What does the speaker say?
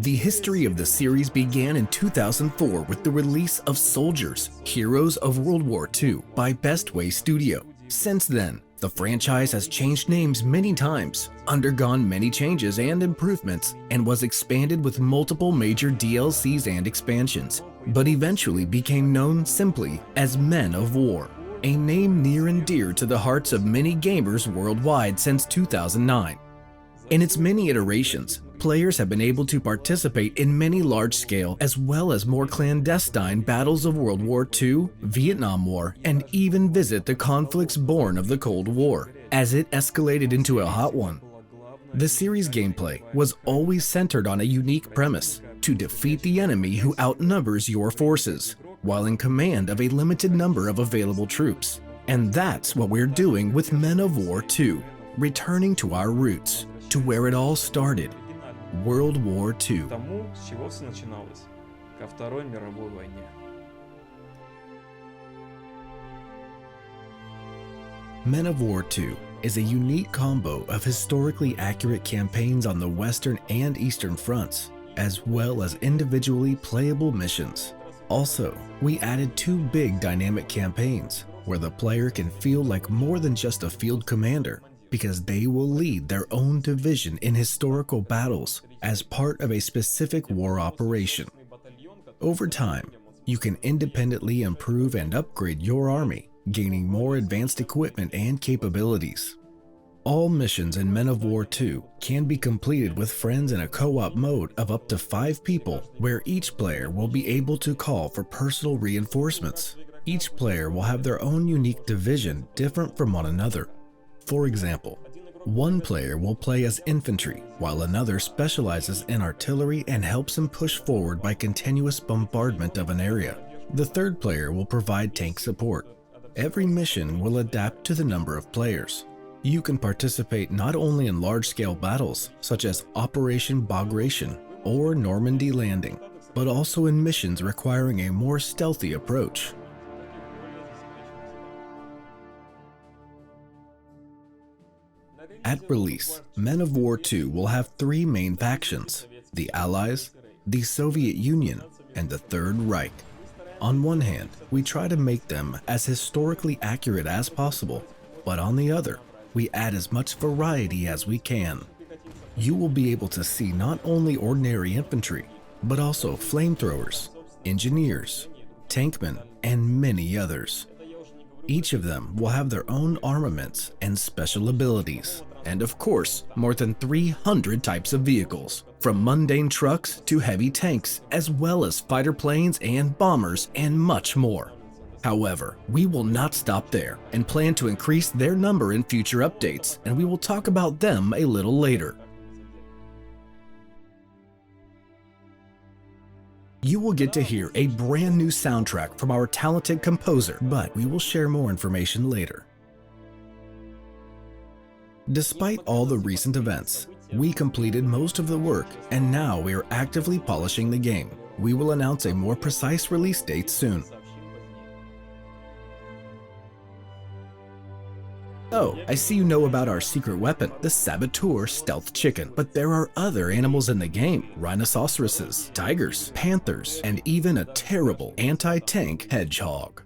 The history of the series began in 2004 with the release of Soldiers, Heroes of World War II by Best Way Studio. Since then, the franchise has changed names many times, undergone many changes and improvements, and was expanded with multiple major DLCs and expansions, but eventually became known simply as Men of War, a name near and dear to the hearts of many gamers worldwide since 2009. In its many iterations, players have been able to participate in many large-scale as well as more clandestine battles of World War II, Vietnam War, and even visit the conflicts born of the Cold War, as it escalated into a hot one. The series gameplay was always centered on a unique premise: to defeat the enemy who outnumbers your forces, while in command of a limited number of available troops. And that's what we're doing with Men of War 2, returning to our roots, to where it all started, World War II. Тому, с чего все начиналось, ко Второй мировой войне. Men of War 2 is a unique combo of historically accurate campaigns on the Western and Eastern fronts, as well as individually playable missions. Also, we added 2 big dynamic campaigns, where the player can feel like more than just a field commander, because they will lead their own division in historical battles as part of a specific war operation. Over time, you can independently improve and upgrade your army, gaining more advanced equipment and capabilities. All missions in Men of War 2 can be completed with friends in a co-op mode of up to 5 people, where each player will be able to call for personal reinforcements. Each player will have their own unique division different from one another. For example, one player will play as infantry, while another specializes in artillery and helps him push forward by continuous bombardment of an area. The third player will provide tank support. Every mission will adapt to the number of players. You can participate not only in large-scale battles, such as Operation Bagration or Normandy Landing, but also in missions requiring a more stealthy approach. At release, Men of War 2 will have 3 main factions: the Allies, the Soviet Union, and the Third Reich. On one hand, we try to make them as historically accurate as possible, but on the other, we add as much variety as we can. You will be able to see not only ordinary infantry, but also flamethrowers, engineers, tankmen, and many others. Each of them will have their own armaments and special abilities. And of course, more than 300 types of vehicles, from mundane trucks to heavy tanks, as well as fighter planes and bombers, and much more. However, we will not stop there and plan to increase their number in future updates, and we will talk about them a little later. You will get to hear a brand new soundtrack from our talented composer, but we will share more information later. Despite all the recent events, we completed most of the work, and now we are actively polishing the game. We will announce a more precise release date soon. Oh, I see you know about our secret weapon, the Saboteur Stealth Chicken. But there are other animals in the game: rhinoceroses, tigers, panthers, and even a terrible anti-tank hedgehog.